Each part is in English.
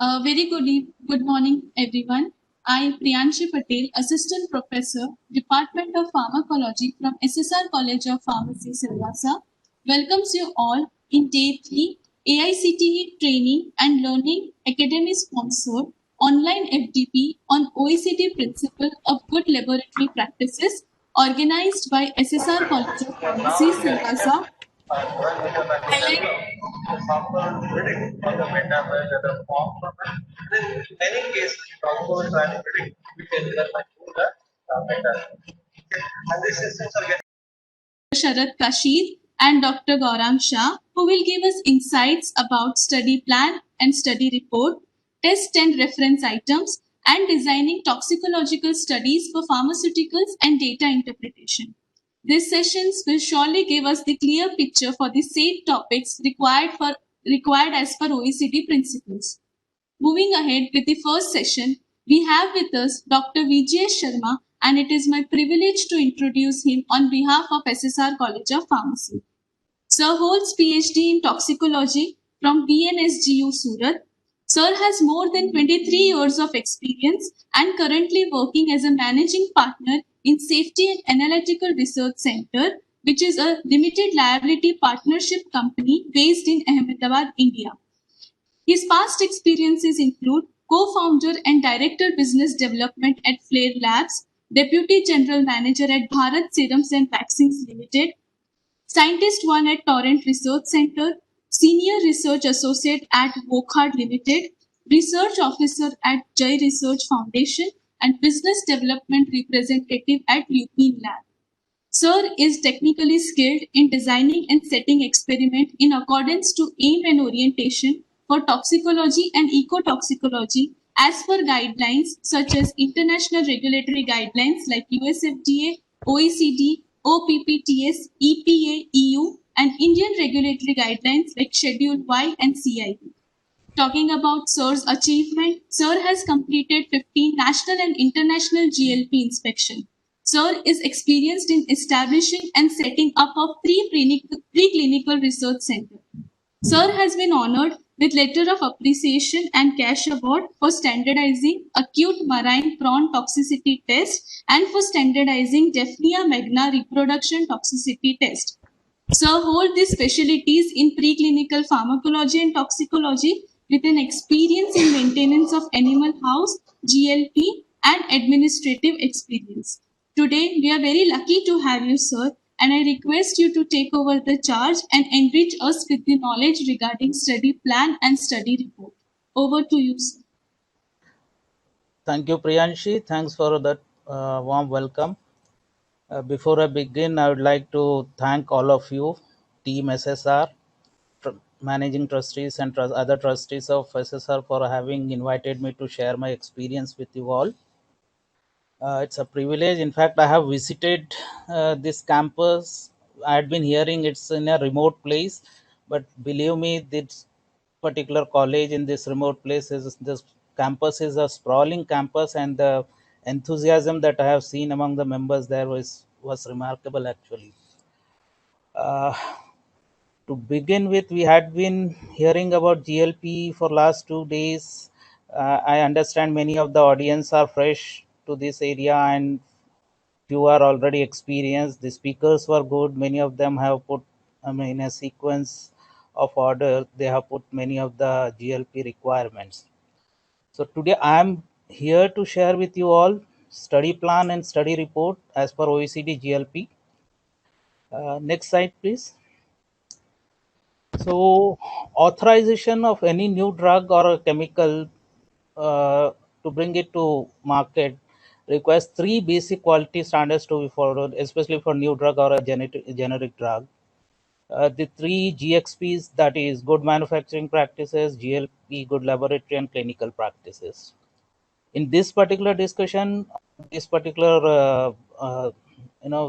Good morning, everyone. I am Priyanshi Patel, Assistant Professor, Department of Pharmacology from SSR College of Pharmacy, Silvassa. Welcomes you all in Day 3 AICTE Training and Learning Academy sponsored online FDP on OECD Principle of Good Laboratory Practices organized by SSR College of Pharmacy, Silvassa. Highlight the sample predict on the metaverse at the form from it. In many cases, it also try to predict which enzyme might do the metaverse. And these systems are getting Sharat Kashir and Dr. Gaurang Shah, who will give us insights about study plan and study report, test and reference items, and designing toxicological studies for pharmaceuticals and data interpretation. These sessions will surely give us the clear picture for the safe topics required as per OECD principles. Moving ahead with the first session, we have with us Dr. Vijay Sharma, and it is my privilege to introduce him on behalf of SSR College of Pharmacy. Sir holds PhD in toxicology from BNSGU Surat. Sir has more than 23 years of experience and currently working as a managing partner in Safety and Analytical Research Center, which is a limited liability partnership company based in Ahmedabad, India. His past experiences include co-founder and director business development at Flare Labs, deputy general manager at Bharat Serums and Vaccines Limited, scientist 1 at Torrent Research Center, senior research associate at Wokhard Limited, research officer at Jai Research Foundation, and business development representative at Lupin Lab. Sir is technically skilled in designing and setting experiment in accordance to aim and orientation for toxicology and ecotoxicology as per guidelines such as international regulatory guidelines like USFDA, OECD, OPPTS, EPA, EU, and Indian regulatory guidelines like Schedule Y and CIP. Talking about Sir's achievement, Sir has completed 15 national and international GLP inspection. Sir is experienced in establishing and setting up of preclinical research centers. Sir has been honored with letter of appreciation and cash award for standardizing acute marine prawn toxicity test and for standardizing Daphnia magna reproduction toxicity test. Sir hold these specialties in preclinical pharmacology and toxicology with an experience in maintenance of animal house, GLP, and administrative experience. Today, we are very lucky to have you, sir, and I request you to take over the charge and enrich us with the knowledge regarding study plan and study report. Over to you, sir. Thank you, Priyanshi. Thanks for that warm welcome. Before I begin, I would like to thank all of you, Team SSR, managing trustees and other trustees of SSR for having invited me to share my experience with you all. It's a privilege. In fact, I have visited this campus. I had been hearing it's in a remote place, but believe me, this particular college in this remote place is this campus is a sprawling campus, and the enthusiasm that I have seen among the members there was remarkable actually. Uh, to begin with, we had been hearing about GLP for last 2 days. I understand many of the audience are fresh to this area and few are already experienced. The speakers were good. Many of them have put, in a sequence of order, they have put many of the GLP requirements. So today I am here to share with you all study plan and study report as per OECD GLP. Next slide, please. So authorization of any new drug or a chemical to bring it to market requires 3 basic quality standards to be followed, especially for new drug or a generic drug. The 3 GXPs, that is good manufacturing practices, GLP, good laboratory and clinical practices. In this particular discussion, this particular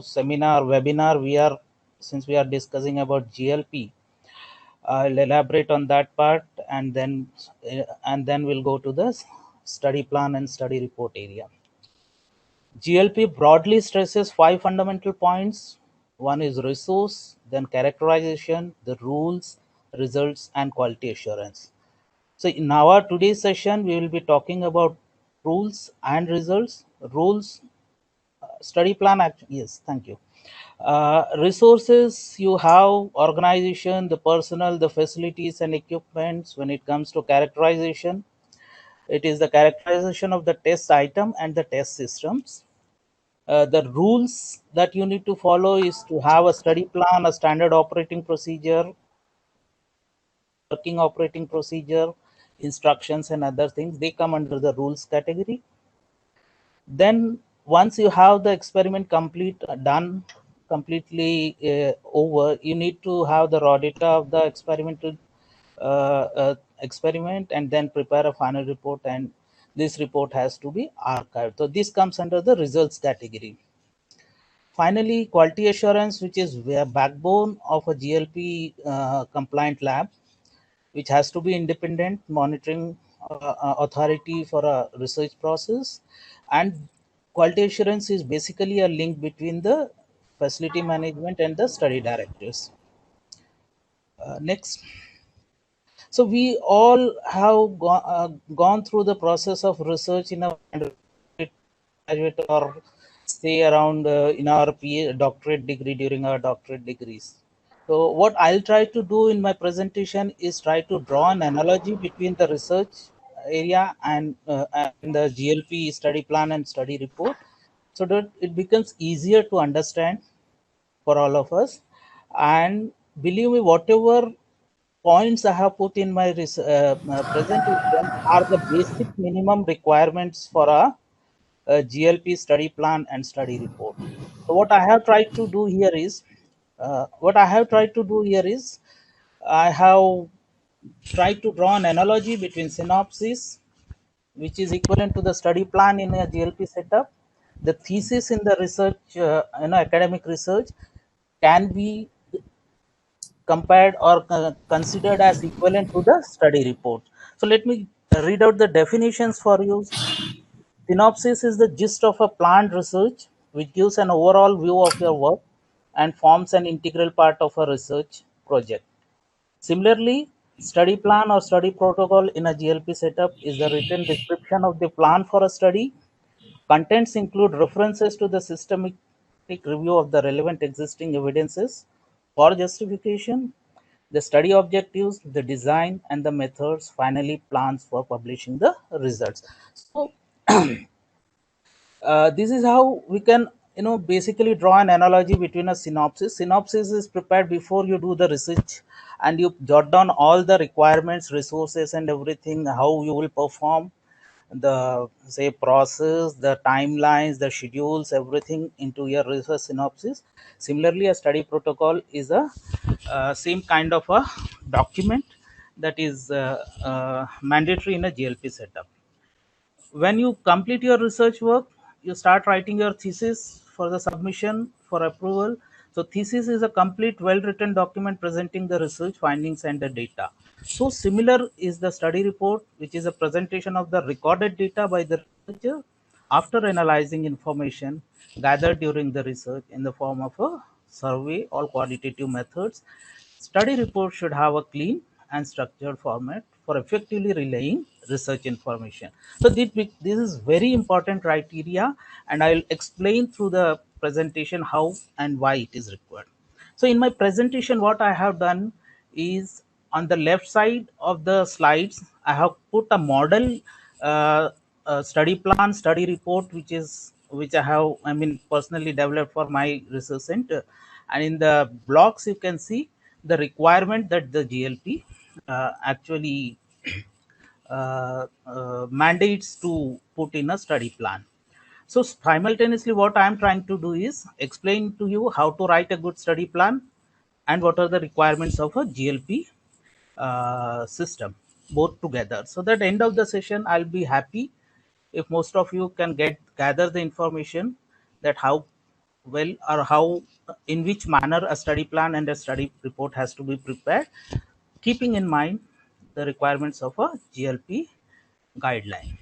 seminar, webinar, since we are discussing about GLP, I'll elaborate on that part, and then we'll go to the study plan and study report area. GLP broadly stresses 5 fundamental points. One is resource, then characterization, the rules, results, and quality assurance. So in our today's session, we will be talking about rules and results. Rules, study plan. Yes, thank you. Resources, you have organization, the personnel, the facilities and equipments. When it comes to characterization, it is the characterization of the test item and the test systems. The rules that you need to follow is to have a study plan, a standard operating procedure, working operating procedure, instructions and other things. They come under the rules category. Then once you have the experiment done completely over, you need to have the raw data of the experimental experiment and then prepare a final report, and this report has to be archived. So this comes under the results category. Finally, quality assurance, which is the backbone of a GLP compliant lab, which has to be independent monitoring authority for a research process. And quality assurance is basically a link between the facility management and the study directors. Next. So we all have gone through the process of research in a graduate or stay around in our doctorate degree during our doctorate degrees. So what I'll try to do in my presentation is try to draw an analogy between the research area and the GLP study plan and study report, so that it becomes easier to understand for all of us. And believe me, whatever points I have put in my presentation are the basic minimum requirements for a GLP study plan and study report. So what I have tried to do here is, I have tried to draw an analogy between synopsis, which is equivalent to the study plan in a GLP setup. The thesis in the research, academic research, can be compared or considered as equivalent to the study report. So let me read out the definitions for you. Synopsis is the gist of a planned research which gives an overall view of your work and forms an integral part of a research project. Similarly, study plan or study protocol in a GLP setup is the written description of the plan for a study. Contents include references to the systematic review of the relevant existing evidences for justification, the study objectives, the design, and the methods, finally, plans for publishing the results. So, this is how we can basically draw an analogy between a synopsis is prepared before you do the research, and you jot down all the requirements, resources and everything, how you will perform the say process, the timelines, the schedules, everything into your research synopsis. Similarly, a study protocol is a same kind of a document that is mandatory in a GLP setup. When you complete your research work, you start writing your thesis for the submission for approval. So thesis is a complete well written document presenting the research findings and the data. So similar is the study report, which is a presentation of the recorded data by the researcher after analyzing information gathered during the research in the form of a survey or qualitative methods. Study reports should have a clean and structured format for effectively relaying research information. So this is very important criteria, and I'll explain through the presentation how and why it is required. So in my presentation, what I have done is, on the left side of the slides, I have put a model study plan, study report, which I personally developed for my research center. And in the blocks, you can see the requirement that the GLP actually mandates to put in a study plan. So simultaneously, what I am trying to do is explain to you how to write a good study plan and what are the requirements of a GLP system, both together. So that end of the session, I'll be happy if most of you can gather the information that how well or how in which manner a study plan and a study report has to be prepared, keeping in mind the requirements of a GLP guideline.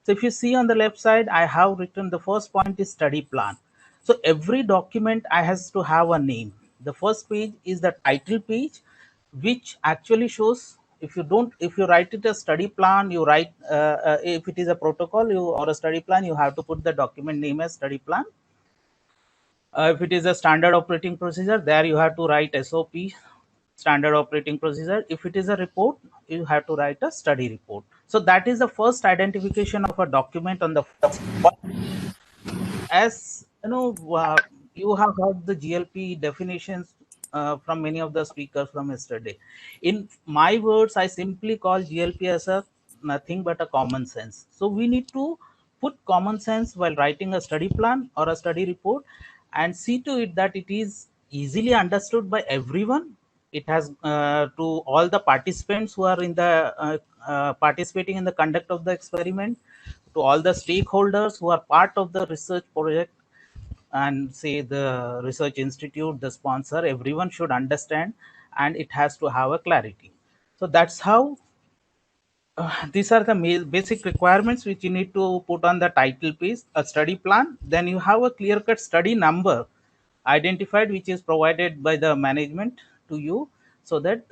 So if you see on the left side, I have written the first point is study plan. So every document I has to have a name. The first page is the title page, which actually shows if you don't, if you write it a study plan, you write, if it is a protocol you or a study plan, you have to put the document name as study plan. If it is a standard operating procedure, there you have to write SOP, standard operating procedure. If it is a report, you have to write a study report. So that is the first identification of a document on the first. As you know, you have heard the GLP definitions from many of the speakers from yesterday. In my words, I simply call GLP as a nothing but a common sense. So we need to put common sense while writing a study plan or a study report, and see to it that it is easily understood by everyone. It has to all the participants who are in the participating in the conduct of the experiment, to all the stakeholders who are part of the research project, and say the research institute, the sponsor, everyone should understand, and it has to have a clarity. So that's how these are the basic requirements which you need to put on the title page. A study plan, then you have a clear cut study number identified, which is provided by the management to you, so that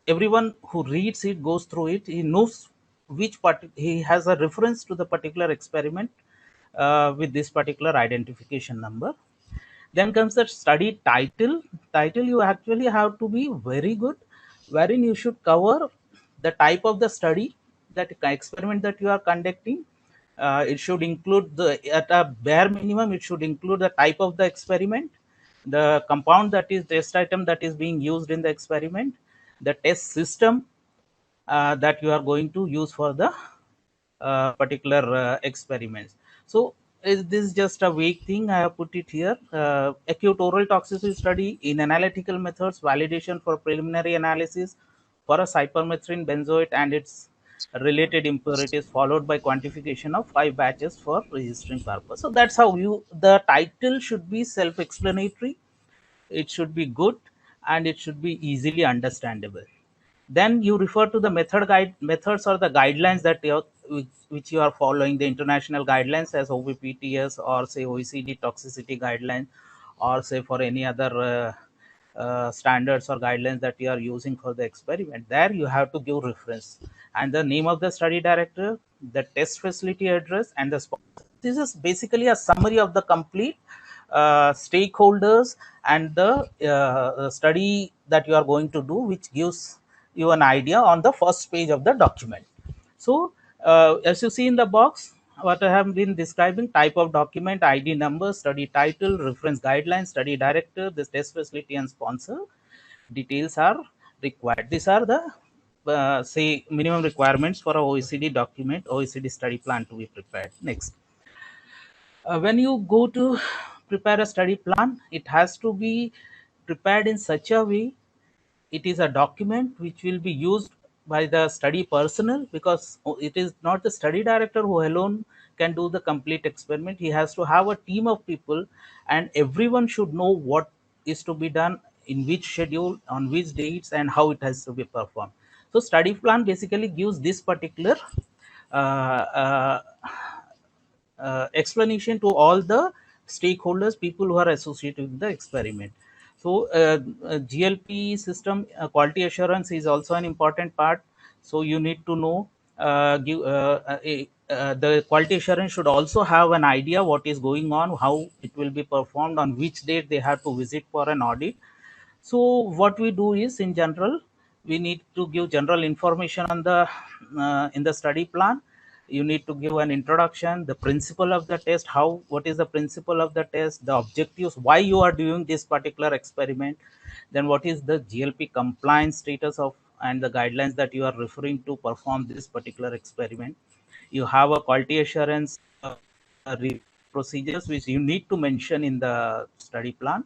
everyone who reads it, goes through it, he knows which part, he has a reference to the particular experiment with this particular identification number. Then comes the study title. Title, you actually have to be very good, wherein you should cover the type of the study, that experiment that you are conducting. It should include the, at a bare minimum, it should include the type of the experiment, the compound, that is test item, that is being used in the experiment, the test system that you are going to use for the particular experiments. So this is just a vague thing, I have put it here. Acute oral toxicity study in analytical methods, validation for preliminary analysis for a cypermethrin benzoate and its related impurities, followed by quantification of 5 batches for registering purpose. So that's how you, the title should be self-explanatory, it should be good, and it should be easily understandable. Then you refer to the methods or the guidelines that which you are following, the international guidelines as OVPTS, or say OECD toxicity guidelines, or say for any other standards or guidelines that you are using for the experiment. There you have to give reference, and the name of the study director, the test facility address, and the sponsor. This is basically a summary of the complete stakeholders and the study that you are going to do, which gives you an idea on the first page of the document. So as you see in the box, what I have been describing: type of document, ID number, study title, reference guidelines, study director, this test facility, and sponsor. Details are required. These are the say minimum requirements for a OECD document, OECD study plan to be prepared. Next. When you go to prepare a study plan, it has to be prepared in such a way, it is a document which will be used by the study personnel, because it is not the study director who alone can do the complete experiment. He has to have a team of people, and everyone should know what is to be done, in which schedule, on which dates, and how it has to be performed. So study plan basically gives this particular uh, uh, explanation to all the stakeholders, people who are associated with the experiment. So GLP system, quality assurance is also an important part. So you need to know, the quality assurance should also have an idea what is going on, how it will be performed, on which date they have to visit for an audit. So what we do is, in general, we need to give general information on the in the study plan. You need to give an introduction, the principle of the test, how, what is the principle of the test, the objectives, why you are doing this particular experiment, then what is the GLP compliance status of and the guidelines that you are referring to perform this particular experiment. You have a quality assurance procedures which you need to mention in the study plan.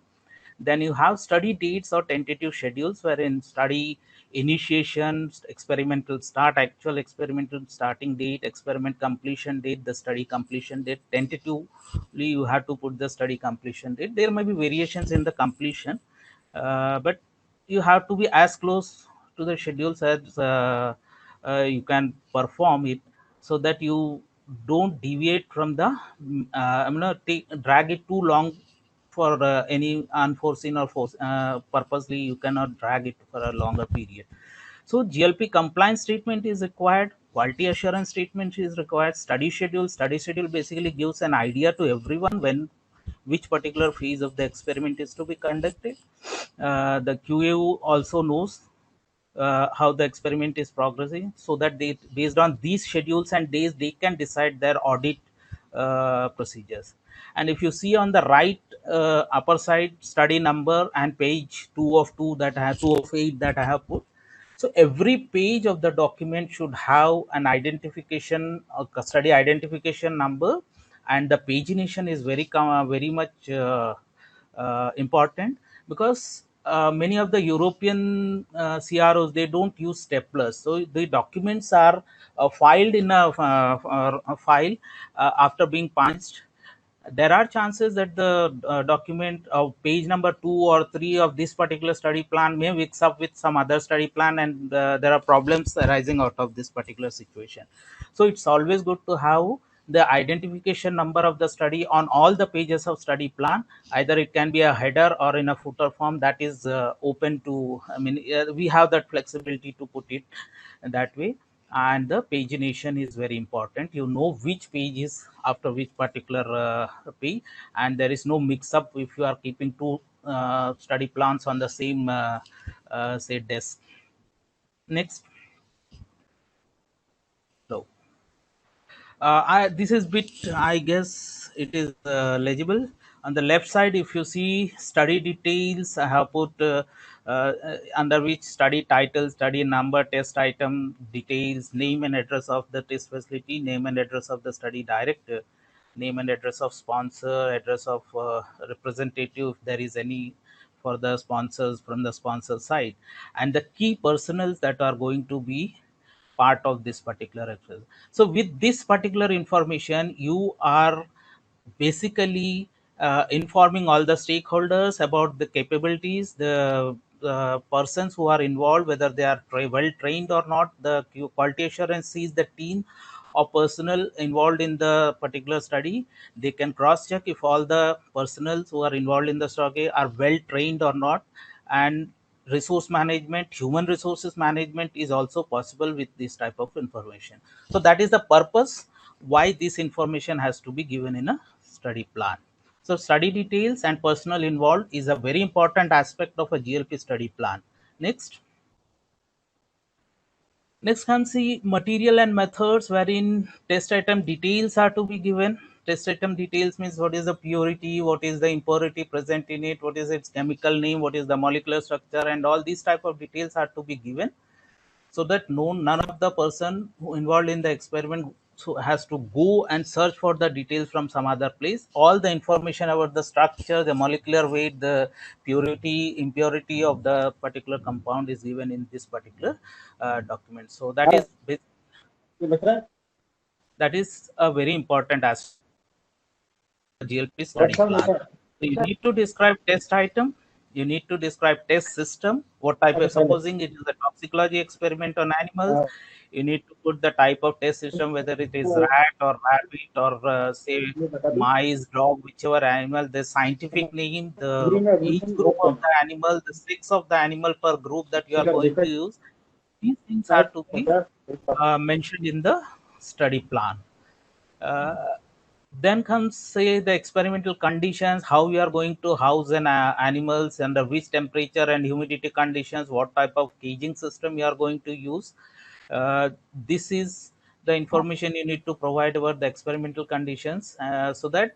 Then you have study dates or tentative schedules, wherein study initiation, experimental start, actual experimental starting date, experiment completion date, the study completion date. Tentatively, you have to put the study completion date. There may be variations in the completion, but you have to be as close to the schedules as you can perform it, so that you don't deviate from the I'm gonna drag it too long for any unforeseen or purposely you cannot drag it for a longer period. So GLP compliance treatment is required, quality assurance treatment is required, study schedule. Study schedule basically gives an idea to everyone when which particular phase of the experiment is to be conducted. The QAO also knows how the experiment is progressing, so that they, based on these schedules and days, they can decide their audit procedures. And if you see on the right upper side, study number and page 2 of 2 that I have, 2 of 8 that I have put. So every page of the document should have an identification, a study identification number, and the pagination is very much important, because many of the European CROs, they don't use staplers. So the documents are filed in a file after being punched. There are chances that the document of page number 2 or 3 of this particular study plan may mix up with some other study plan, and there are problems arising out of this particular situation. So it's always good to have the identification number of the study on all the pages of study plan. Either it can be a header or in a footer form, that is open to, I mean, we have that flexibility to put it that way. And the pagination is very important. You know which page is after which particular page, and there is no mix up if you are keeping two study plans on the same say desk. Next. So this is bit, I guess it is legible. On the left side, if you see study details, I have put under which study title, study number, test item details, name and address of the test facility, name and address of the study director, name and address of sponsor, address of representative if there is any for the sponsors from the sponsor side, and the key personals that are going to be part of this particular exercise. So with this particular information, you are basically informing all the stakeholders about the capabilities, the persons who are involved, whether they are well trained or not. The quality assurance sees the team or personnel involved in the particular study. They can cross check if all the personnel who are involved in the study are well trained or not. And resource management, human resources management is also possible with this type of information. So that is the purpose why this information has to be given in a study plan. So study details and personnel involved is a very important aspect of a GLP study plan. Next. Next comes the material and methods, wherein test item details are to be given. Test item details means what is the purity, what is the impurity present in it, what is its chemical name, what is the molecular structure, and all these type of details are to be given, so that none of the person who involved in the experiment has to go and search for the details from some other place. All the information about the structure, the molecular weight, the purity, impurity of the particular compound is given in this particular document. So that is a very important aspect of the GLP study plan. So you need to describe test item, you need to describe test system, what type of, supposing it is a toxicology experiment on animals, you need to put the type of test system, whether it is rat or rabbit or say mice, dog, whichever animal, the scientific name, the each group of the animal, the sex of the animal per group that you are going to use. These things are to be mentioned in the study plan. Then comes, say, the experimental conditions, how you are going to house an animals, under which temperature and humidity conditions, what type of caging system you are going to use. This is the information you need to provide about the experimental conditions, so that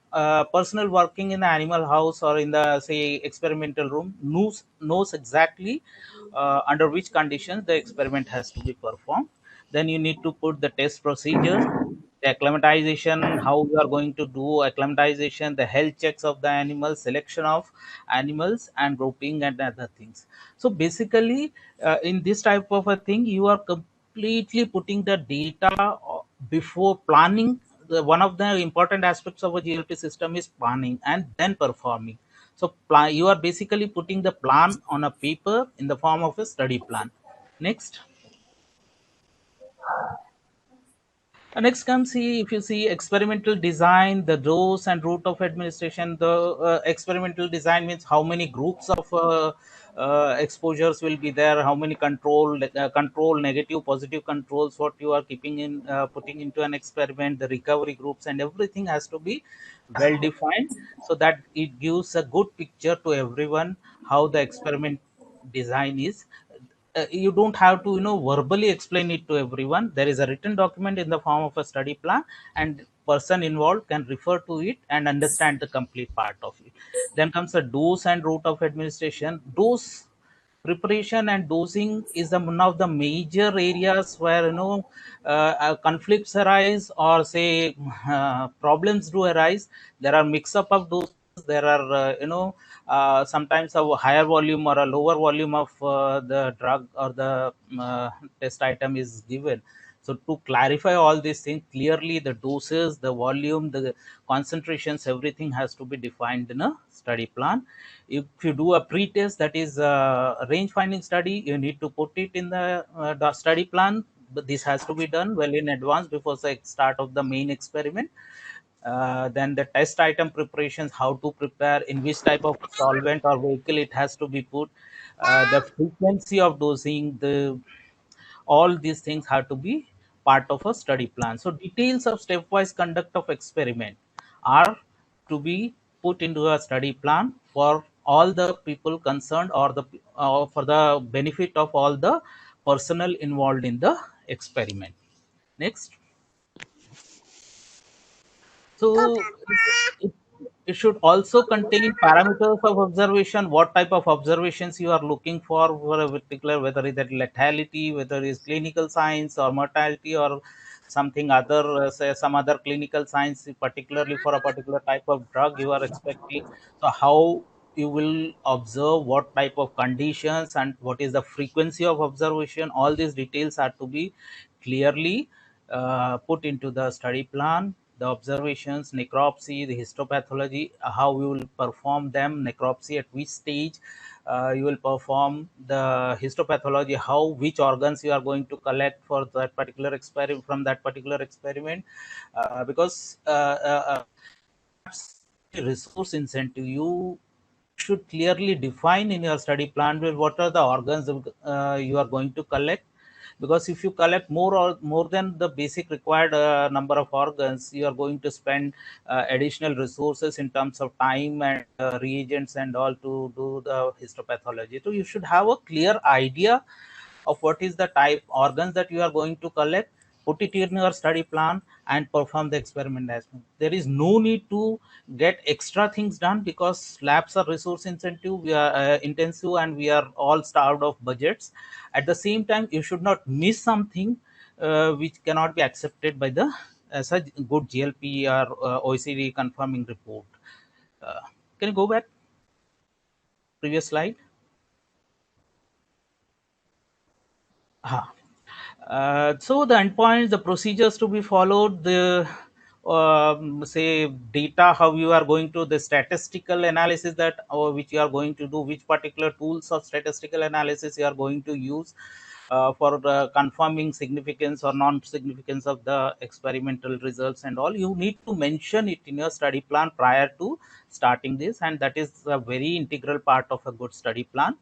personnel working in the animal house or in the, say, experimental room knows exactly under which conditions the experiment has to be performed. Then you need to put the test procedures, the acclimatization, how you are going to do acclimatization, the health checks of the animals, selection of animals, and grouping and other things. So basically, in this type of a thing, you are completely putting the data before planning. One of the important aspects of a GLP system is planning and then performing. So you are basically putting the plan on a paper in the form of a study plan. Next. Next comes, see, if you see experimental design, the dose and route of administration. The experimental design means how many groups of exposures will be there, how many control negative positive controls what you are keeping in putting into an experiment, the recovery groups and everything has to be well defined, so that it gives a good picture to everyone how the experiment design is. You don't have to verbally explain it to everyone. There is a written document in the form of a study plan, and person involved can refer to it and understand the complete part of it. Then comes the dose and route of administration. Dose preparation and dosing is one of the major areas where conflicts arise, or say problems do arise. There are mix up of doses. There are sometimes a higher volume or a lower volume of the drug or the test item is given. So to clarify all these things clearly, the doses, the volume, the concentrations, everything has to be defined in a study plan. If you do a pre-test, that is a range finding study, you need to put it in the study plan. But this has to be done well in advance before the start of the main experiment. Then the test item preparations, how to prepare, in which type of solvent or vehicle it has to be put, the frequency of dosing, the all these things have to be part of a study plan. So details of stepwise conduct of experiment are to be put into a study plan for all the people concerned, or the for the benefit of all the personnel involved in the experiment. Next. So it, it should also contain parameters of observation, what type of observations you are looking for a particular, whether it is lethality, whether it is clinical signs or mortality, or something other, say some other clinical signs, particularly for a particular type of drug you are expecting. So how you will observe, what type of conditions, and what is the frequency of observation, all these details are to be clearly put into the study plan. The observations, necropsy, the histopathology, how we will perform them, necropsy at which stage you will perform, the histopathology, how, which organs you are going to collect for that particular experiment, from that particular experiment, because resource incentive, you should clearly define in your study plan what are the organs you are going to collect. Because if you collect more than the basic required number of organs, you are going to spend additional resources in terms of time and reagents and all to do the histopathology. So you should have a clear idea of what is the type organs that you are going to collect, put it in your study plan and perform the experiment as well. There is no need to get extra things done, because labs are resource incentive, we are intensive, and we are all starved of budgets. At the same time, you should not miss something which cannot be accepted by the such good GLP or OECD confirming report. uh, can you go back previous slide? Ah. So the endpoints, the procedures to be followed, the say data, how you are going to, the statistical analysis that which you are going to do, which particular tools of statistical analysis you are going to use for confirming significance or non-significance of the experimental results and all. You need to mention it in your study plan prior to starting this, and that is a very integral part of a good study plan.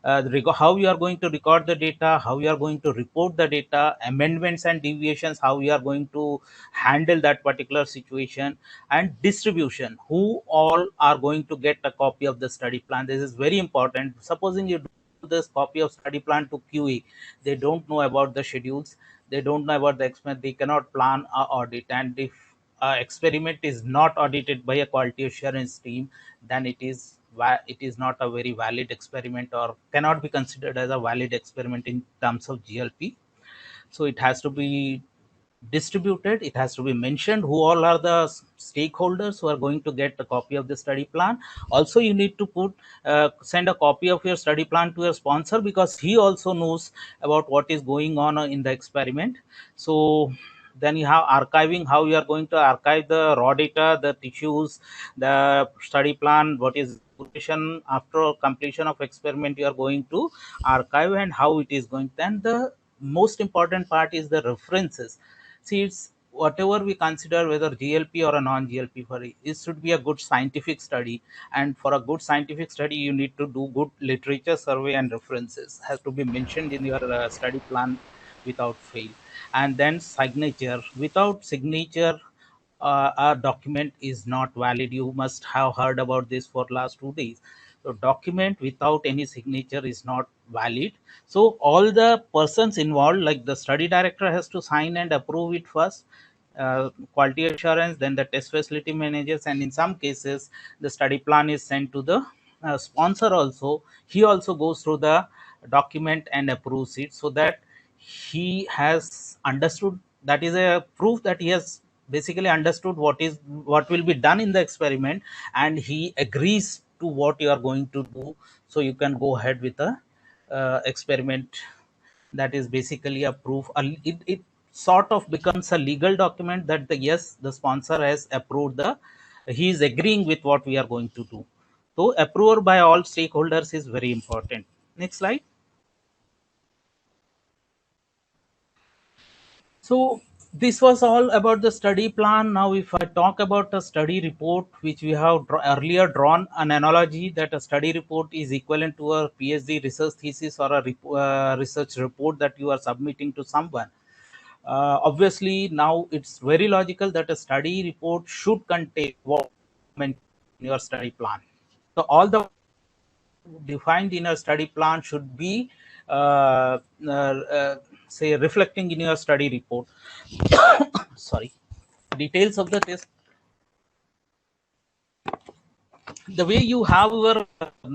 How you are going to record the data, how you are going to report the data, amendments and deviations, how you are going to handle that particular situation, and distribution, who all are going to get a copy of the study plan. This is very important. Supposing you do this copy of study plan to QE, they don't know about the schedules, they don't know about the expense, they cannot plan a audit. And if experiment is not audited by a quality assurance team, then it is not a very valid experiment, or cannot be considered as a valid experiment in terms of GLP. So it has to be distributed, it has to be mentioned who all are the stakeholders who are going to get a copy of the study plan. Also, you need to send a copy of your study plan to your sponsor, because he also knows about what is going on in the experiment. So then you have archiving, how you are going to archive the raw data, the tissues, the study plan, what is after completion of experiment you are going to archive, and how it is going. Then the most important part is the references. See, it's whatever we consider, whether GLP or a non-GLP, for it should be a good scientific study. And for a good scientific study, you need to do good literature survey and references has to be mentioned in your study plan without fail. And then signature. Without signature, a document is not valid. You must have heard about this for last 2 days. So document without any signature is not valid. So all the persons involved, like the study director has to sign and approve it first, quality assurance, then the test facility managers, and in some cases the study plan is sent to the sponsor also. He also goes through the document and approves it, so that he has understood, that is a proof that he has basically understood what will be done in the experiment, and he agrees to what you are going to do, so you can go ahead with the experiment. That is basically a proof. It sort of becomes a legal document that the yes, the sponsor has approved, the he is agreeing with what we are going to do. So approval by all stakeholders is very important. Next slide. So this was all about the study plan. Now, if I talk about a study report, which we have earlier drawn an analogy that a study report is equivalent to a PhD research thesis or a research report that you are submitting to someone. Obviously, now it's very logical that a study report should contain what in your study plan. So all the defined in a study plan should be say reflecting in your study report. Sorry. Details of the test. The way you have your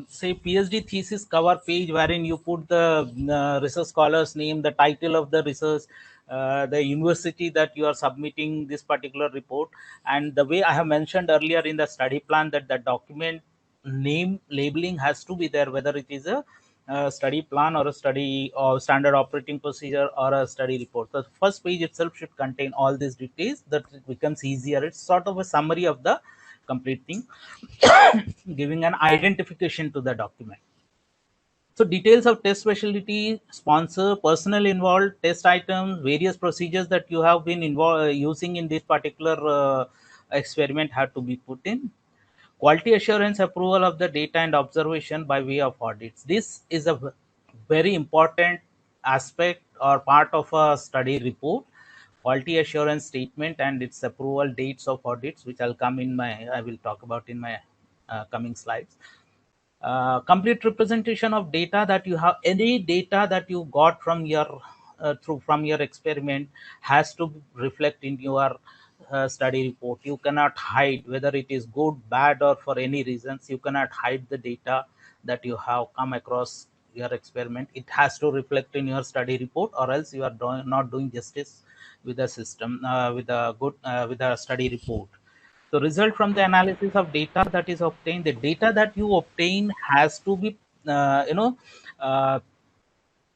say PhD thesis cover page, wherein you put the research scholar's name, the title of the research, the university that you are submitting this particular report, and the way I have mentioned earlier in the study plan, that the document name labeling has to be there, whether it is a study plan or a study or standard operating procedure or a study report. The first page itself should contain all these details, that it becomes easier. It's sort of a summary of the complete thing, giving an identification to the document. So details of test specialty, sponsor, personnel involved, test items, various procedures that you have been using in this particular experiment have to be put in. Quality assurance approval of the data and observation by way of audits. This is a very important aspect or part of a study report. Quality assurance statement and its approval dates of audits, which I will talk about in my coming slides. Complete representation of data that you have, any data that you got from your from your experiment has to reflect in your study report. You cannot hide, whether it is good, bad, or for any reasons. You cannot hide the data that you have come across your experiment. It has to reflect in your study report, or else you are not doing justice with the system, with a good with a study report. So result from the analysis of data that is obtained, the data that you obtain has to be, uh,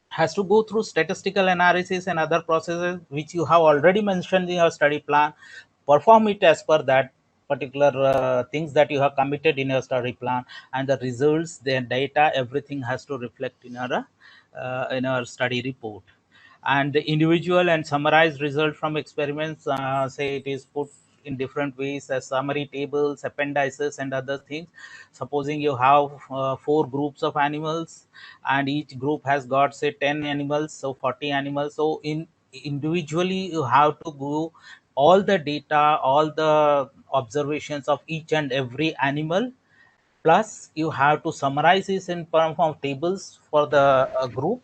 has to go through statistical analysis and other processes which you have already mentioned in your study plan. Perform it as per that particular things that you have committed in your study plan, and the results, the data, everything has to reflect in our study report. And the individual and summarized result from experiments, say it is put in different ways as summary tables, appendices, and other things. Supposing you have 4 groups of animals, and each group has got say 10 animals, so 40 animals. So in individually you have to go all the data, all the observations of each and every animal, plus you have to summarize this in form of tables for the group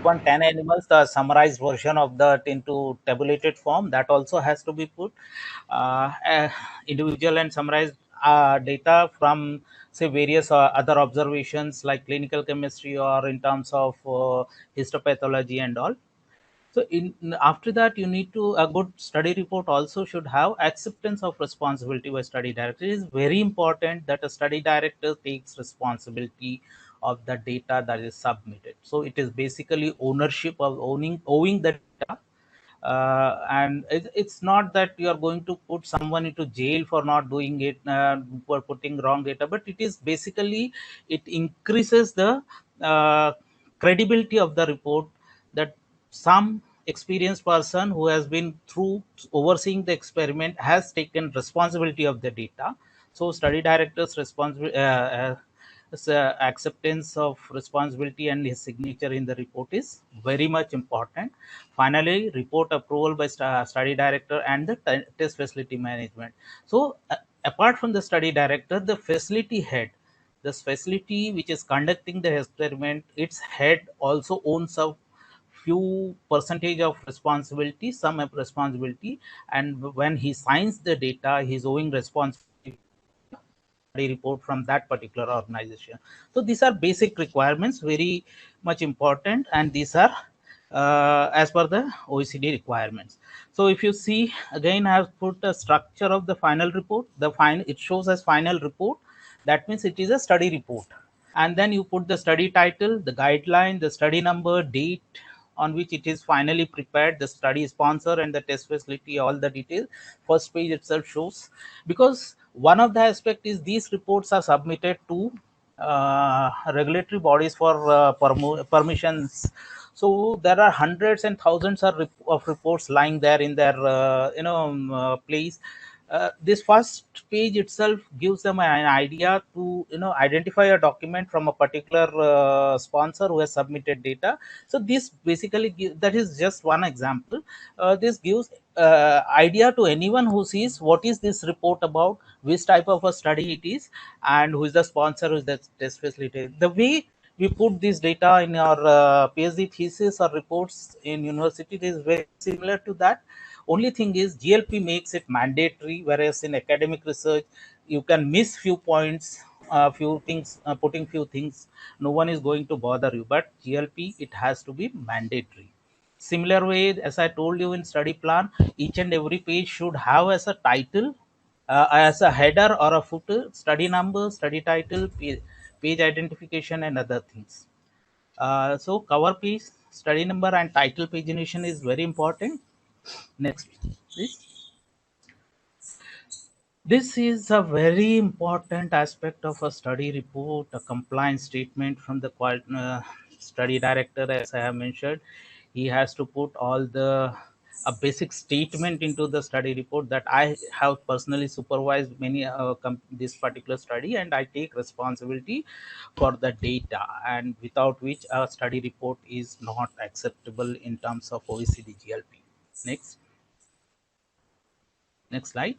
1 10 animals, the summarized version of that into tabulated form, that also has to be put. Individual and summarized data from say various other observations like clinical chemistry or in terms of histopathology and all. So in after that, you need to, a good study report also should have acceptance of responsibility by study director. It is very important that a study director takes responsibility of the data that is submitted. So it is basically ownership of owing the data. And it's not that you are going to put someone into jail for not doing it, for putting wrong data, but it is basically, it increases the credibility of the report, that some experienced person who has been through overseeing the experiment has taken responsibility of the data. So study director's responsibility, acceptance of responsibility and his signature in the report is very much important. Finally, report approval by study director and the test facility management. So apart from the study director, the facility head, this facility which is conducting the experiment, its head also owns a few percentage of responsibility, some of responsibility, and when he signs the data, he's owing responsibility study report from that particular organization. So these are basic requirements, very much important, and these are as per the OECD requirements. So if you see again, I have put a structure of the final report. The final, it shows as final report. That means it is a study report, and then you put the study title, the guideline, the study number, date on which it is finally prepared, the study sponsor and the test facility, all the details. First page itself shows, because one of the aspect is these reports are submitted to regulatory bodies for permissions. So there are hundreds and thousands of reports lying there in their place. This first page itself gives them an idea to identify a document from a particular sponsor who has submitted data. So this basically that is just one example. This gives idea to anyone who sees what is this report about, which type of a study it is, and who is the sponsor, who is the test facility. The way we put this data in our PhD thesis or reports in university is very similar to that. Only thing is GLP makes it mandatory, whereas in academic research you can miss few points, few things, putting few things. No one is going to bother you, but GLP, it has to be mandatory. Similar way, as I told you in study plan, each and every page should have as a title, as a header or a footer, study number, study title, page identification, and other things. So cover page, study number, and title pagination is very important. Next, please. This is a very important aspect of a study report, a compliance statement from the study director. As I have mentioned, he has to put all the a basic statement into the study report that I have personally supervised many this particular study, and I take responsibility for the data, and without which a study report is not acceptable in terms of OECD GLP. Next slide.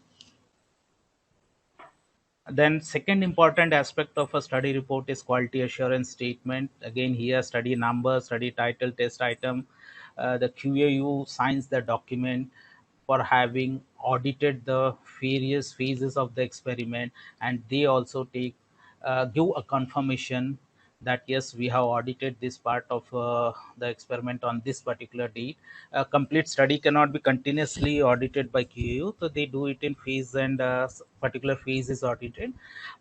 Then second important aspect of a study report is quality assurance statement. Again, here study number, study title, test item. The QAU signs the document for having audited the various phases of the experiment, and they also give a confirmation that yes, we have audited this part of the experiment on this particular date. A complete study cannot be continuously audited by QAU, so they do it in phase, and particular phase is audited,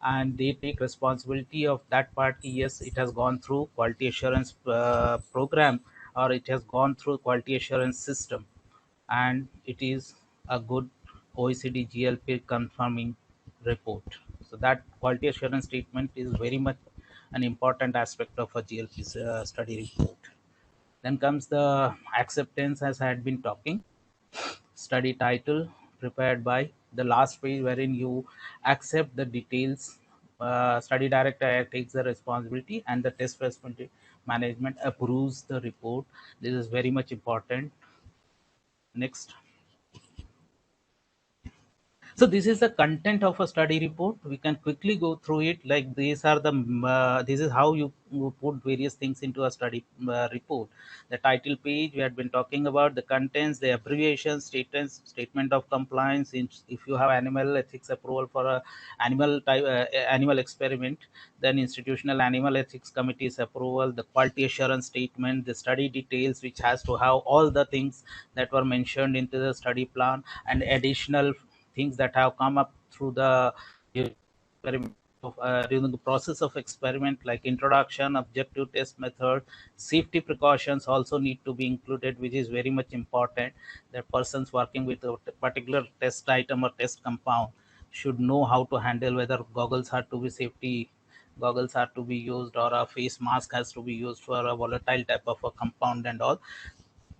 and they take responsibility of that part. Yes, it has gone through quality assurance program, or it has gone through quality assurance system, and it is a good OECD GLP confirming report. So that quality assurance statement is very much an important aspect of a GLP study report. Then comes the acceptance, as I had been talking. Study title prepared by the last page, wherein you accept the details. Study director takes the responsibility, and the test responsibility management approves the report. This is very much important. Next. So this is the content of a study report. We can quickly go through it. Like these are the this is how you put various things into a study report. The title page, we had been talking about the contents, the abbreviations, statement of compliance. If you have animal ethics approval for a animal experiment, then institutional animal ethics committee's approval, the quality assurance statement, the study details, which has to have all the things that were mentioned into the study plan, and additional things that have come up through the experiment during the process of experiment, like introduction, objective test method, safety precautions also need to be included, which is very much important. That persons working with a particular test item or test compound should know how to handle, whether goggles are to be safety goggles are to be used, or a face mask has to be used for a volatile type of a compound and all.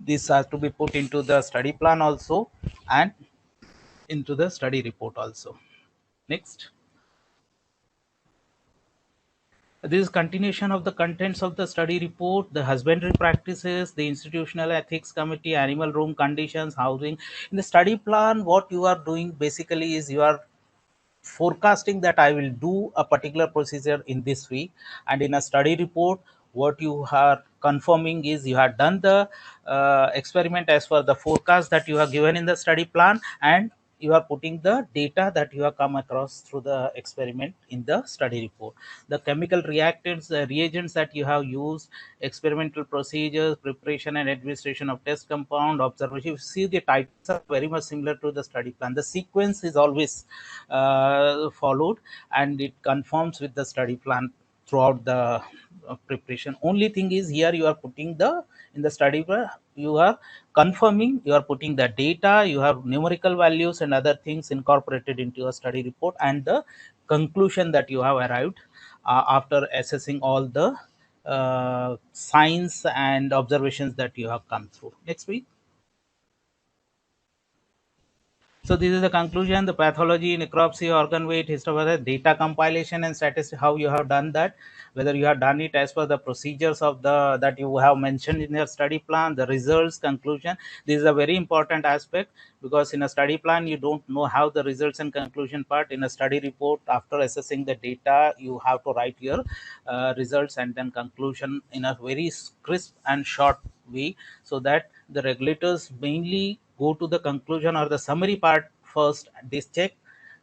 This has to be put into the study plan also and into the study report also. Next. This is continuation of the contents of the study report, the husbandry practices, the institutional ethics committee, animal room conditions, housing. In the study plan, what you are doing basically is you are forecasting that I will do a particular procedure in this week, and in a study report what you are confirming is you have done the experiment as per the forecast that you have given in the study plan, and you are putting the data that you have come across through the experiment in the study report. The chemical reactants, reagents that you have used, experimental procedures, preparation and administration of test compound, observation. You see the titles are very much similar to the study plan. The sequence is always followed, and it conforms with the study plan throughout the preparation. Only thing is here you are putting the, in the study plan you are confirming, you are putting the data, you have numerical values and other things incorporated into your study report, and the conclusion that you have arrived after assessing all the signs and observations that you have come through. Next week. So this is the conclusion, the pathology, necropsy, organ weight, histopathology, data compilation and statistics, how you have done that, whether you have done it as per the procedures of the that you have mentioned in your study plan, the results, conclusion. This is a very important aspect, because in a study plan you don't know how the results and conclusion part. In a study report, after assessing the data, you have to write your results and then conclusion in a very crisp and short way, so that the regulators mainly go to the conclusion or the summary part first. They check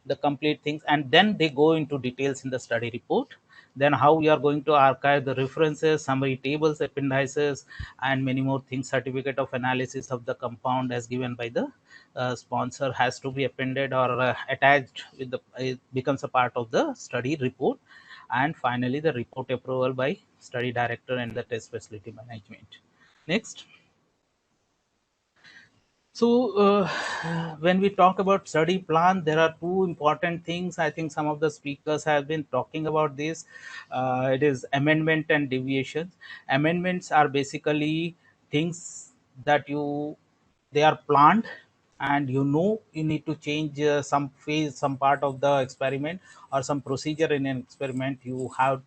the complete things and then they go into details in the study report. Then how we are going to archive the references, summary tables, appendices, and many more things. Certificate of analysis of the compound as given by the sponsor has to be appended or attached with the, it becomes a part of the study report. And finally the report approval by study director and the test facility management. Next. So when we talk about study plan, there are two important things. I think some of the speakers have been talking about this. It is amendment and deviations. Amendments are basically things that you, they are planned, and you know you need to change some phase, some part of the experiment or some procedure in an experiment. You have,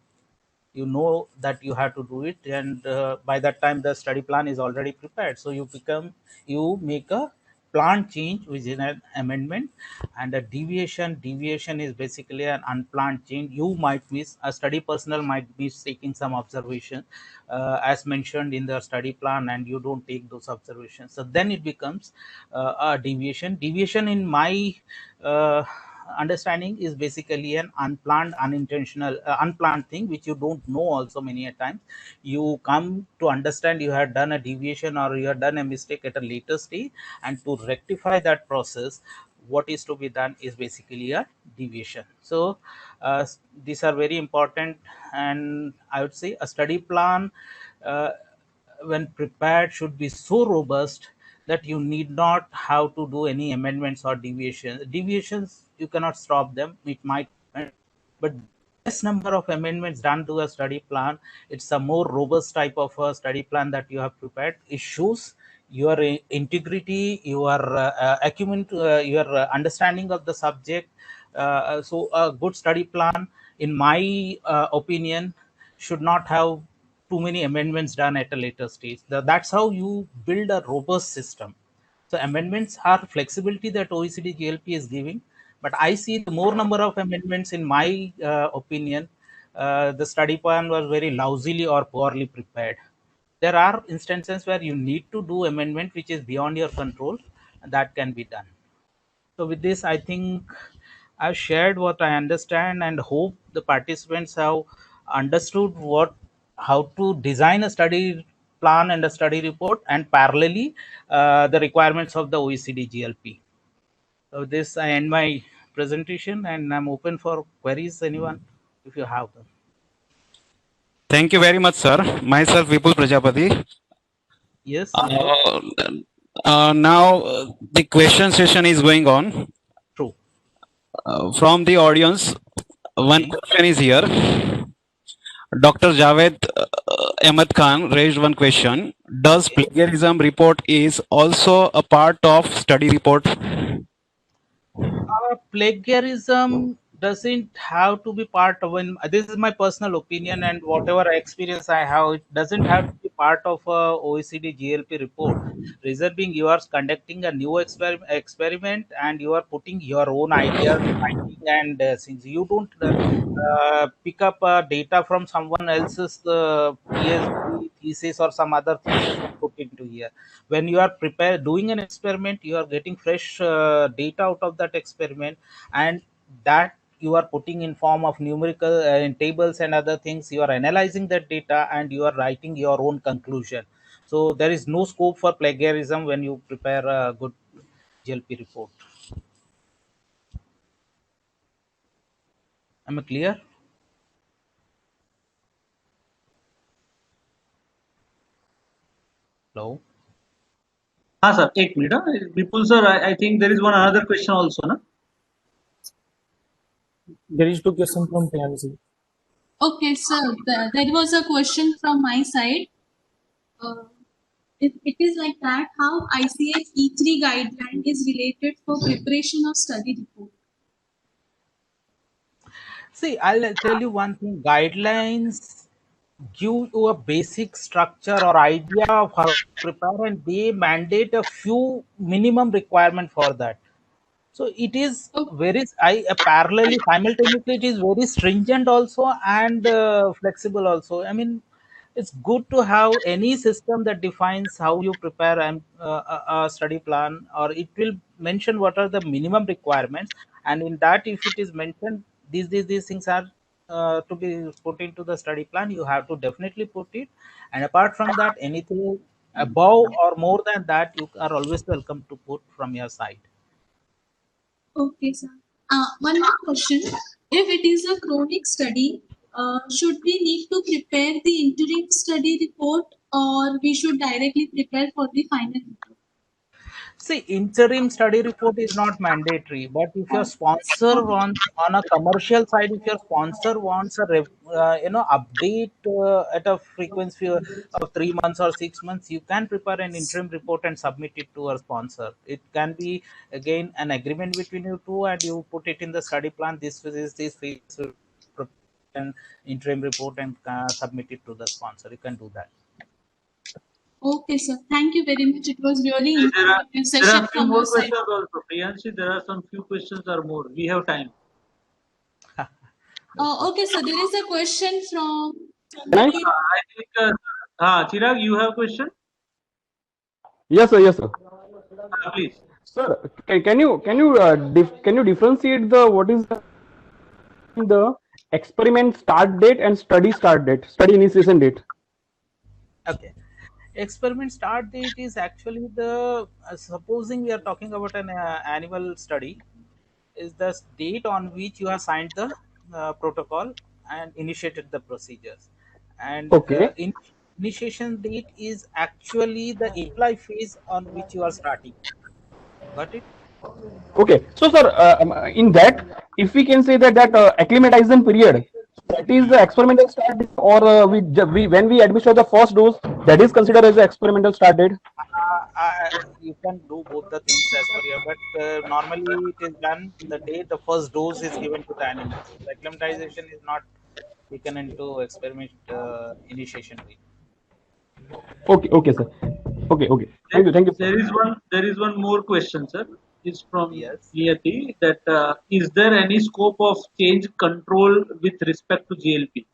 you know that you have to do it, and by that time the study plan is already prepared, so you make a plan change, which is an amendment. And a deviation is basically an unplanned change. You might miss, a study personnel might be taking some observation as mentioned in the study plan, and you don't take those observations, so then it becomes a deviation in my understanding is basically an unplanned, unintentional, unplanned thing which you don't know also. Many a time you come to understand you have done a deviation or you have done a mistake at a later stage, and to rectify that process, what is to be done is basically a deviation. So these are very important, and I would say a study plan when prepared should be so robust that you need not have to do any amendments or deviations. Deviations, you cannot stop them, it might happen, but less number of amendments done to a study plan, it's a more robust type of a study plan that you have prepared. It shows your integrity, your acumen, your understanding of the subject. So a good study plan, in my opinion, should not have too many amendments done at a later stage. That's how you build a robust system. So amendments are flexibility that OECD GLP is giving, but I see the more number of amendments, in my opinion, the study plan was very lousily or poorly prepared. There are instances where you need to do amendment which is beyond your control, and that can be done. So with this, I think I've shared what I understand, and hope the participants have understood what, how to design a study plan and a study report, and parallelly the requirements of the OECD GLP. So with this, I end my presentation, and I'm open for queries, anyone, if you have them. Thank you very much, sir. Myself, Vipul Prajapati. Yes. Now the question session is going on. True. From the audience, one Okay. question is here. Dr. Javed Ahmed Khan raised one question. Does plagiarism report is also a part of study report? Plagiarism doesn't have to be part of when this is my personal opinion and whatever experience I have, it doesn't have to be part of a OECD GLP report. Reason being, you are conducting a new experiment and you are putting your own ideas, finding, and since you don't pick up data from someone else's PhD thesis or some other thesis and put into here. When you are doing an experiment, you are getting fresh data out of that experiment, and that you are putting in form of numerical in tables and other things. You are analyzing that data and you are writing your own conclusion. So there is no scope for plagiarism when you prepare a good GLP report. Am I clear? Hello. हाँ sir, एक minute हाँ. Vipul sir, I think there is one another question also, ना? There is two questions from Priyanshi. Okay, sir, there was a question from my side. It is like that, how ICF E3 guideline is related for preparation of study report. See, I'll tell you one thing. Guidelines give you a basic structure or idea of how to prepare, and they mandate a few minimum requirement for that. So it is Okay, very parallelly simultaneously it is very stringent also and flexible also. I mean, it's good to have any system that defines how you prepare a study plan, or it will mention what are the minimum requirements, and in that if it is mentioned these things are to be put into the study plan, you have to definitely put it. And apart from that, anything above or more than that, you are always welcome to put from your side. okay, sir. One more question. If it is a chronic study, should we need to prepare the interim study report or we should directly prepare for the final report? See, interim study report is not mandatory, but if your sponsor wants on a commercial side, if your sponsor wants a update at a frequency of 3 months or 6 months, you can prepare an interim report and submit it to a sponsor. It can be again an agreement between you two, and you put it in the study plan. This phase will prepare an interim report and submit it to the sponsor. You can do that. Okay, sir. Thank you very much. It was really There are informative session few from more your side. questions also. Priyanshi, there are some few questions or more. We have time. Okay, so there is a question from Can I? I think, Chirag, you have question? Yes, sir. Yes, sir. Please. Sir, can you differentiate the what is the experiment start date and study start date, study initiation date? Okay. Experiment start date is actually the supposing we are talking about an annual study, is the date on which you have signed the protocol and initiated the procedures, and Okay. initiation date is actually the apply phase on which you are starting. Got it? Okay. So, sir, in that, if we can say that acclimatization period, that is the experimental start date, or we when we administer the first dose, that is considered as the experimental start date. You can do both the things as per you, but normally it is done the day the first dose is given to the animals. The acclimatization is not taken into experiment initiation date. Okay. Okay, sir. Okay. Okay. Thank you. Thank you, sir. There is one more question, sir. It's from Yes. Niyati that is there any scope of change control with respect to GLP?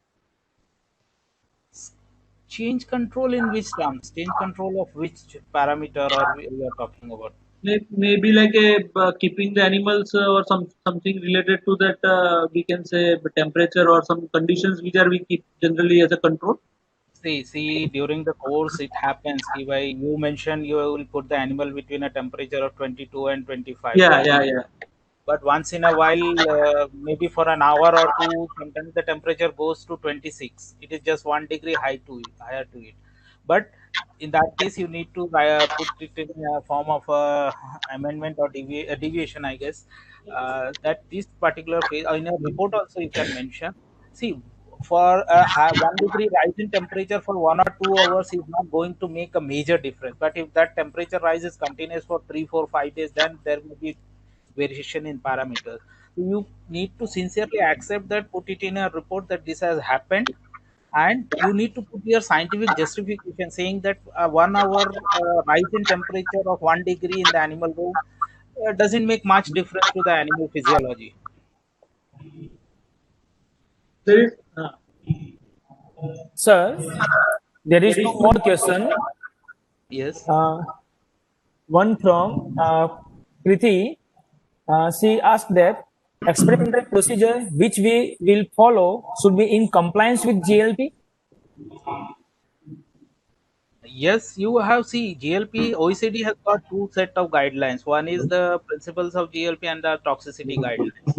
Change control in which terms? Change control of which parameter or we are talking about? Maybe like a keeping the animals or something related to that we can say temperature or some conditions which are we keep generally as a control. See, during the course it happens. If you mentioned you will put the animal between a temperature of 22 and 25, Yeah, right? yeah, yeah. But once in a while, maybe for an hour or two, sometimes the temperature goes to 26. It is just 1 degree higher to it. But in that case, you need to put it in a form of amendment or deviation, I guess. That this particular phase, in a report also you can mention. See, for a 1 degree rise in temperature for 1 or 2 hours is not going to make a major difference. But if that temperature rise is continuous for 3, 4, 5 days, then there will be variation in parameters. You need to sincerely accept that, put it in a report that this has happened, and you need to put your scientific justification saying that 1 hour rise in temperature of 1 degree in the animal world doesn't make much difference to the animal physiology. There is Sir, there is two more question. Yes. One from Kriti. She asked that experimental procedure which we will follow should be in compliance with GLP. Yes, you have see GLP, OECD has got two set of guidelines. One is the principles of GLP and the toxicity guidelines.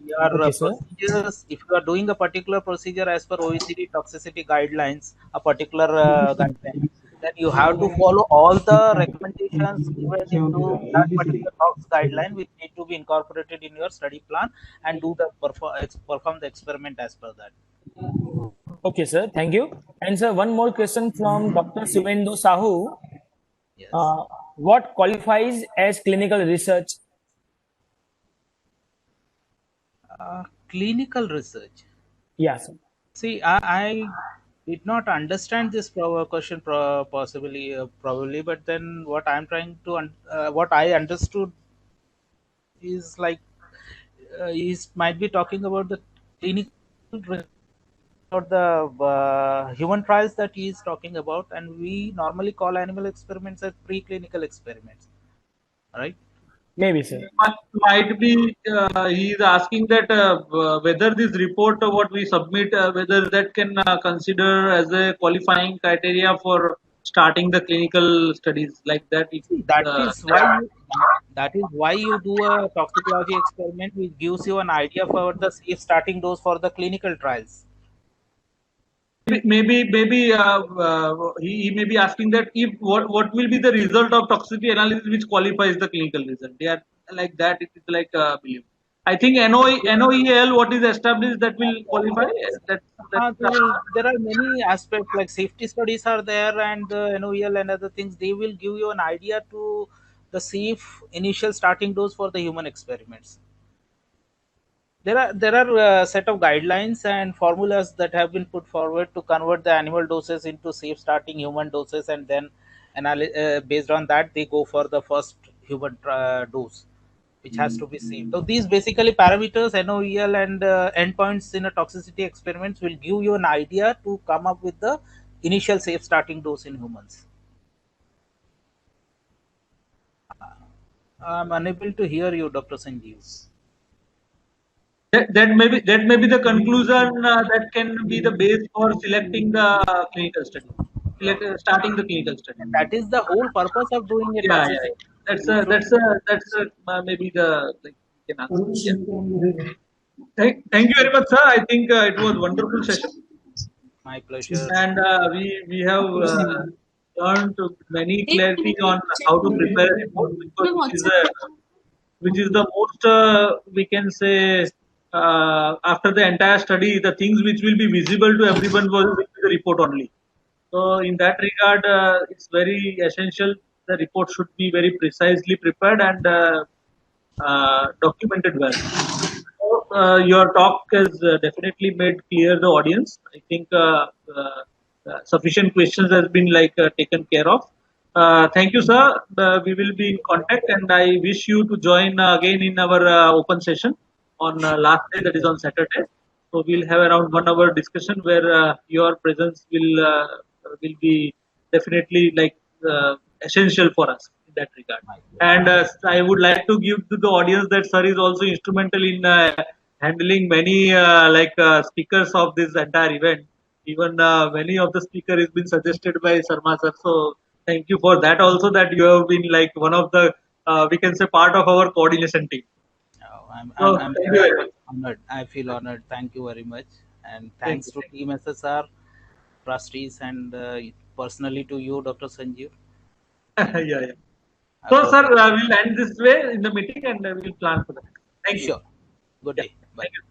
Your Okay, sir. procedures, if you are doing a particular procedure as per OECD toxicity guidelines, a particular guideline, then you have to follow all the recommendations given into that particular tox guideline, which need to be incorporated in your study plan and do the perform the experiment as per that. Okay, sir. Thank you. And sir, one more question from Dr. Suvendo Sahu. Yes. What qualifies as clinical research? Clinical research. Yes, sir. See, I did not understand this question probably, but then what I'm trying to what I understood is like is might be talking about the clinical or the human trials that he is talking about, and we normally call animal experiments as preclinical experiments, right? Maybe, sir. might be he is asking that whether this report what we submit whether that can consider as a qualifying criteria for starting the clinical studies like that. If, That is why you do a toxicology experiment, which gives you an idea for the safe starting dose for the clinical trials. maybe he may be asking that if what will be the result of toxicity analysis which qualifies the clinical result. They are like that. It is like believe. I think NOEL what is established that will qualify. There are many aspects like safety studies are there, and NOEL and other things. They will give you an idea to the safe initial starting dose for the human experiments. There are a set of guidelines and formulas that have been put forward to convert the animal doses into safe starting human doses, and then based on that they go for the first human dose, which has to be safe. So these basically parameters, NOEL and endpoints in a toxicity experiments will give you an idea to come up with the initial safe starting dose in humans. I'm unable to hear you, Dr. Sanjeev. That may be the conclusion that can be the base for selecting the clinical study, starting the clinical study. That is the whole purpose of doing a Yeah. toxicity. That's maybe the like, can answer. Yeah. Thank you very much, sir. I think it was wonderful session, My pleasure. and we have learned many clarity on how to prepare a report, because which is the most we can say after the entire study, the things which will be visible to everyone will be the report only. So in that regard, it's very essential. The report should be very precisely prepared and documented well. So, your talk has definitely made clear the audience. I think sufficient questions has been like taken care of. Thank you, sir. We will be in contact, and I wish you to join again in our open session on last day, that is on Saturday. So we'll have around 1 hour discussion where your presence will be definitely like essential for us in that regard. And I would like to give to the audience that sir is also instrumental in handling many speakers of this entire event. Even many of the speaker has been suggested by Sarma sir. So thank you for that also, that you have been like one of the we can say part of our coordination team. I'm very honored. I feel honored. Thank you very much, and thanks to Team SSR, trustees, and personally to you, Dr. Sanjeev. Yeah. So, sir, we'll end this way in the meeting, and we'll plan for that. Thank you. Sure. Good day. Bye. Thank you.